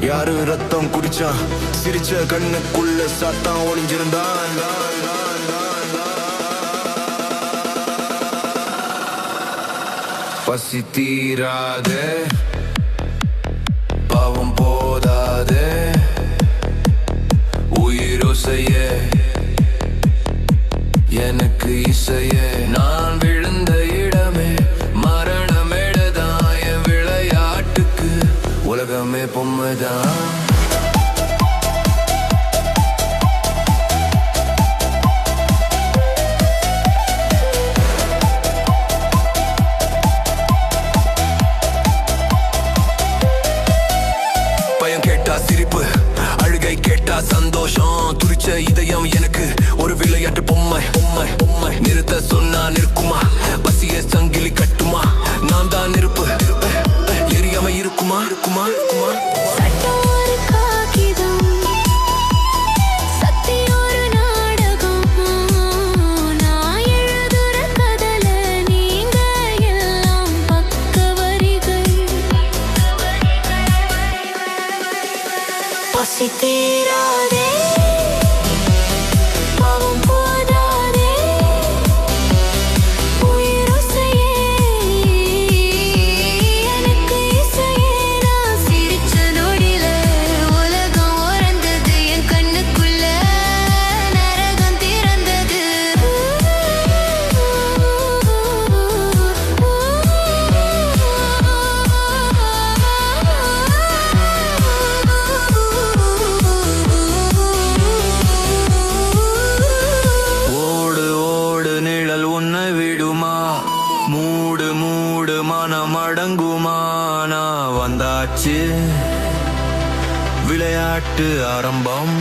யாரு ரத்தம் குடிச்சான், சிரிச்ச கண்ணுக்குள்ள சாத்தான் ஒளிஞ்சிருந்தான். பசி தீராதே, பாவம் போதாதே, உயிரோசையே எனக்கு இசையே. நான் விழுந்த இடமே மரணமேடதான், என் விளையாட்டுக்கு உலகமே பொம்மைதான். கேட்டா சிரிப்பு, அழுகை கேட்டா சந்தோஷம். துரிச்ச இதயம் எனக்கு ஒரு விளையாட்டு பொம்மை. நிறுத்த சொன்னா நிற்குமா, பசிய சங்கிலி கட்டுமா, நான் தான் நெருப்பு, எரியாம இருக்குமா? பசி தீராதே, பாவம் போதாதே, உயிரோசையே எனக்கு இசையே. நான் சிரிச்ச நொடியில உலகம் உறந்தது, என் கண்ணுக்குள்ள நரகம் திறந்தது. மூடு மனம் அடங்குமா? நான் வந்தாச்சு, விளையாட்டு ஆரம்பம்.